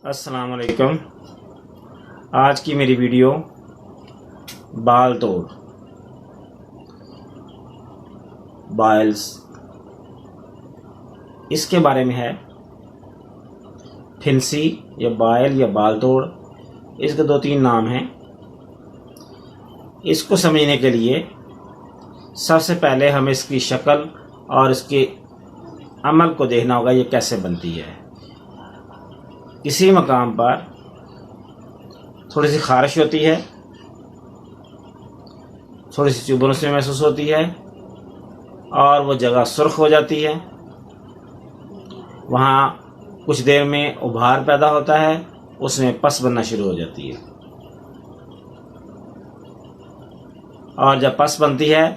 अस्सलाम वालेकुम। आज की मेरी वीडियो बाल तोड़ बाइल्स इसके बारे में है। फिंसी या बाइल या बाल तोड़, इसके दो तीन नाम हैं। इसको समझने के लिए सबसे पहले हमें इसकी शक्ल और इसके अमल को देखना होगा, ये कैसे बनती है। किसी मकाम पर थोड़ी सी खारिश होती है, थोड़ी सी चुभन उसमें महसूस होती है और वो जगह सुर्ख हो जाती है। वहाँ कुछ देर में उभार पैदा होता है, उसमें पस बनना शुरू हो जाती है। और जब पस बनती है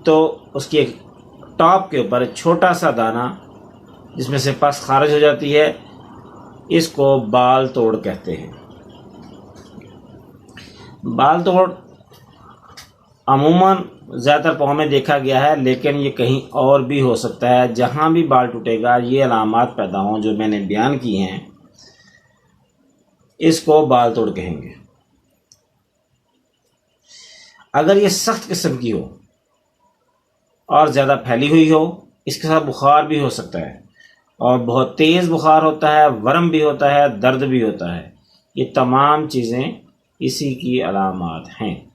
तो उसकी एक टॉप के ऊपर छोटा सा दाना जिसमें से पस खारिज हो जाती है, इसको बाल तोड़ कहते हैं। बाल तोड़ अमूमन ज़्यादातर पाँव में देखा गया है, लेकिन ये कहीं और भी हो सकता है। जहाँ भी बाल टूटेगा ये अलामात पैदा हों जो मैंने बयान की हैं, इसको बाल तोड़ कहेंगे। अगर ये सख्त किस्म की हो और ज़्यादा फैली हुई हो, इसके साथ बुखार भी हो सकता है और बहुत तेज़ बुखार होता है, वरम भी होता है, दर्द भी होता है। ये तमाम चीज़ें इसी की अलामात हैं।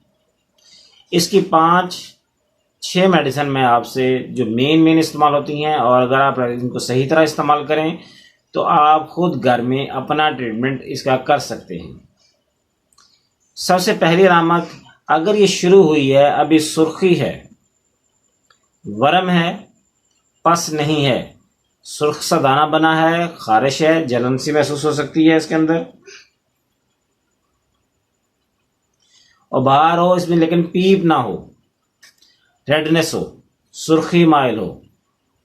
इसकी 5-6 मेडिसिन मैं आपसे जो मेन इस्तेमाल होती हैं, और अगर आप इनको सही तरह इस्तेमाल करें तो आप खुद घर में अपना ट्रीटमेंट इसका कर सकते हैं। सबसे पहली अलामत, अगर ये शुरू हुई है, अभी सुर्खी है, वरम है, पस नहीं है, सुर्ख सा दाना बना है, खारिश है, जलन सी महसूस हो सकती है इसके अंदर, और बाहर हो इसमें लेकिन पीप ना हो, रेडनेस हो, सुर्खी माइल हो,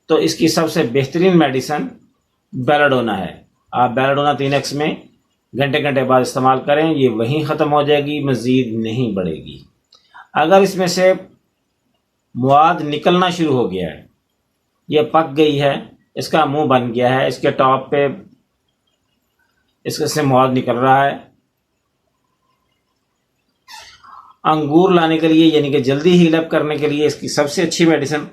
तो इसकी सबसे बेहतरीन मेडिसिन बेलाडोना है। आप बेलाडोना 3x में घंटे बाद इस्तेमाल करें, ये वहीं ख़त्म हो जाएगी, मज़ीद नहीं बढ़ेगी। अगर इसमें से मुआद निकलना शुरू हो गया है, ये पक गई है, इसका मुंह बन गया है, इसके टॉप पे इसके से मुआद निकल रहा है, अंगूर लाने के लिए यानी कि जल्दी हील अप करने के लिए इसकी सबसे अच्छी मेडिसिन।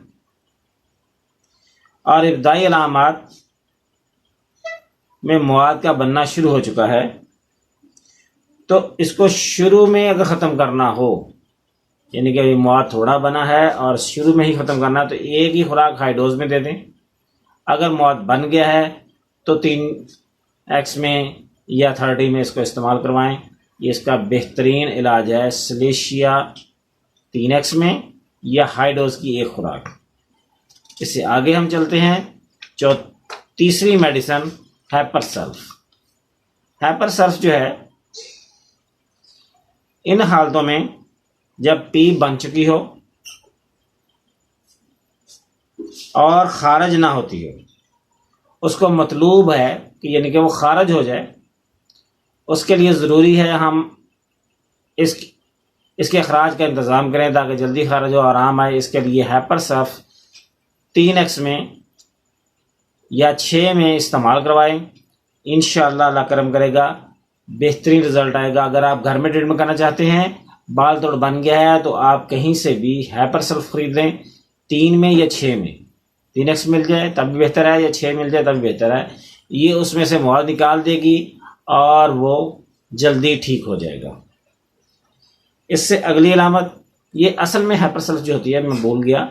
और इब्तदाई अलामात में मुआद का बनना शुरू हो चुका है, तो इसको शुरू में अगर ख़त्म करना हो, यानी कि मुआद थोड़ा बना है और शुरू में ही ख़त्म करना है, तो एक ही खुराक हाई डोज में दे दें। अगर मुआद बन गया है तो 3x में या 30 में इसको इस्तेमाल करवाएं। ये इसका बेहतरीन इलाज है। सलेशिया 3x में या हाई डोज की एक खुराक। इससे आगे हम चलते हैं। तीसरी मेडिसिन हैपर सल्फ। हैपर सल्फ जो है, इन हालतों में जब पीप बन चुकी हो और खारिज ना होती हो, उसको मतलूब है कि यानी कि वो खारिज हो जाए, उसके लिए ज़रूरी है हम इसके अखराज का इंतज़ाम करें ताकि जल्दी खारिज हो, आराम आए। इसके लिए हैपर सल्फ 3x में या 6 में इस्तेमाल करवाएं। इंशाअल्लाह अल्लाह करम करेगा, बेहतरीन रिज़ल्ट आएगा। अगर आप घर में ट्रीटमेंट करना चाहते हैं, बाल तोड़ बन गया है, तो आप कहीं से भी हैपर सल्फ खरीद लें, 3 में या 6 में। 3x मिल जाए तब भी बेहतर है, या 6 मिल जाए तब भी बेहतर है। ये उसमें से मुआद निकाल देगी और वो जल्दी ठीक हो जाएगा। इससे अगली अलामत, ये असल में हैपर सल्फ जो होती है, मैं भूल गया,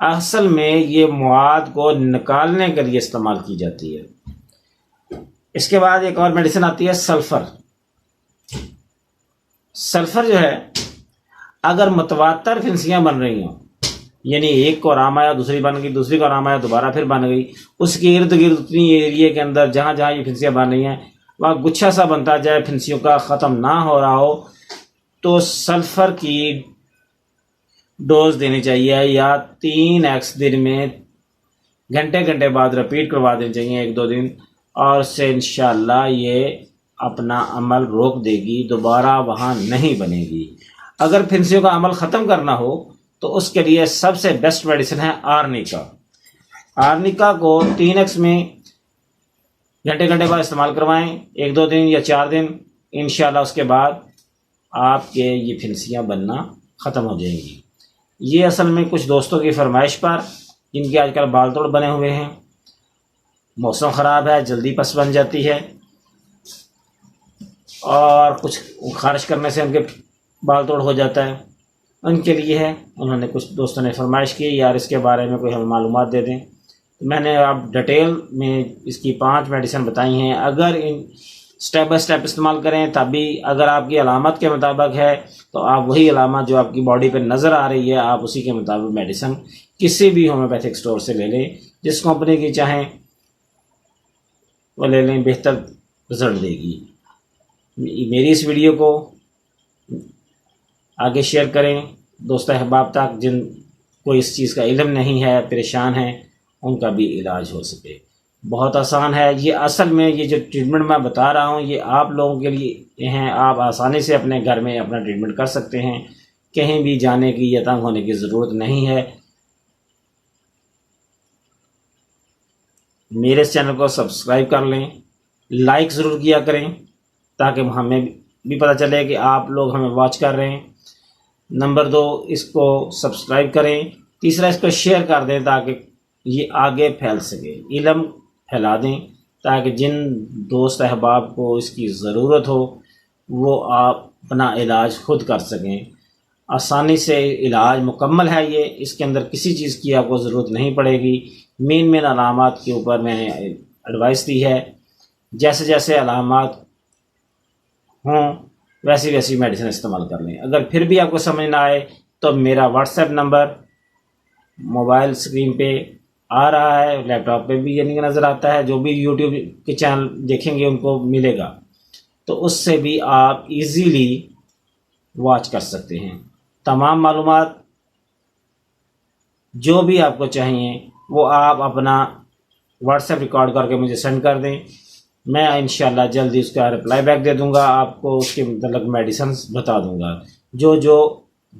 असल में ये मुआद को निकालने के लिए इस्तेमाल की जाती है। इसके बाद एक और मेडिसिन आती है सल्फ़र। सल्फ़र जो है, अगर मतवातर फिंसियाँ बन रही हों, यानी एक को आराम आया, दूसरी बन गई, दूसरी को आराम आया, दोबारा फिर बन गई, उसके इर्द गिर्द उतनी एरिया के अंदर जहाँ जहाँ ये फिंसियाँ बन रही हैं, वहाँ गुच्छा सा बनता जाए, फिंसियों का ख़त्म ना हो रहा हो, तो सल्फ़र की डोज देनी चाहिए, या 3x दिन में घंटे बाद रिपीट करवा देनी चाहिए 1-2 दिन, और उससे इंशाअल्लाह ये अपना अमल रोक देगी, दोबारा वहाँ नहीं बनेगी। अगर फिंसियों का अमल ख़त्म करना हो तो उसके लिए सबसे बेस्ट मेडिसिन है आर्निका। आर्निका को 3x में घंटे घंटे बाद इस्तेमाल करवाएं, 1-2 दिन या 4 दिन, इंशाल्लाह उसके बाद आपके ये फिंसियाँ बनना ख़त्म हो जाएंगी। ये असल में कुछ दोस्तों की फरमाइश पर, जिनके आजकल बाल तोड़ बने हुए हैं, मौसम ख़राब है, जल्दी पस बन जाती है, और कुछ खारिश करने से उनके बाल तोड़ हो जाता है, उनके लिए है। उन्होंने कुछ दोस्तों ने फरमाइश की यार इसके बारे में कोई हमें मालूमात दे दें। तो मैंने अब डिटेल में इसकी 5 मेडिसिन बताई हैं। अगर इन स्टेप बाय स्टेप इस्तेमाल करें तभी, अगर आपकी अलामत के मुताबिक है तो आप वही अलामत जो आपकी बॉडी पे नज़र आ रही है, आप उसी के मुताबिक मेडिसिन किसी भी होम्योपैथिक स्टोर से ले लें, जिस कंपनी की चाहें वो ले लें, बेहतर रिजल्ट देगी। मेरी इस वीडियो को आगे शेयर करें दोस्त अहबाब तक, जिन को इस चीज़ का इल्म नहीं है, परेशान है, उनका भी इलाज हो सके। बहुत आसान है ये। असल में ये जो ट्रीटमेंट मैं बता रहा हूँ ये आप लोगों के लिए हैं। आप आसानी से अपने घर में अपना ट्रीटमेंट कर सकते हैं, कहीं भी जाने की या तंग होने की ज़रूरत नहीं है। मेरे इस चैनल को सब्सक्राइब कर लें, लाइक ज़रूर किया करें ताकि हमें भी पता चले कि आप लोग हमें वॉच कर रहे हैं। नंबर 2, इसको सब्सक्राइब करें। तीसरा, इसको शेयर कर दें ताकि ये आगे फैल सके, इल्म फैला दें ताकि जिन दोस्त अहबाब को इसकी ज़रूरत हो वो आप अपना इलाज खुद कर सकें। आसानी से इलाज मुकम्मल है ये, इसके अंदर किसी चीज़ की आपको ज़रूरत नहीं पड़ेगी। मेन अलामात के ऊपर मैंने एडवाइस दी है, जैसे जैसे अलामात हों वैसी वैसी मेडिसिन इस्तेमाल कर लें। अगर फिर भी आपको समझ ना आए तो मेरा व्हाट्सएप नंबर मोबाइल स्क्रीन पे आ रहा है, लैपटॉप पे भी यानी नज़र आता है, जो भी यूट्यूब के चैनल देखेंगे उनको मिलेगा, तो उससे भी आप इजीली वॉच कर सकते हैं। तमाम मालूमात जो भी आपको चाहिए वो आप अपना व्हाट्सएप रिकॉर्ड करके मुझे सेंड कर दें, मैं इंशाल्लाह जल्दी उसका रिप्लाई बैक दे दूंगा, आपको उसके मतलब मेडिसिन बता दूंगा। जो जो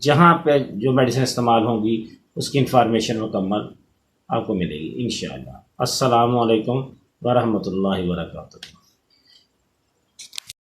जहाँ पे जो मेडिसिन इस्तेमाल होंगी उसकी इंफॉर्मेशन मुकम्मल आपको मिलेगी इंशाअल्लाह। अस्सलामु अलैकुम वरहमतुल्लाहि वबरकातुहू।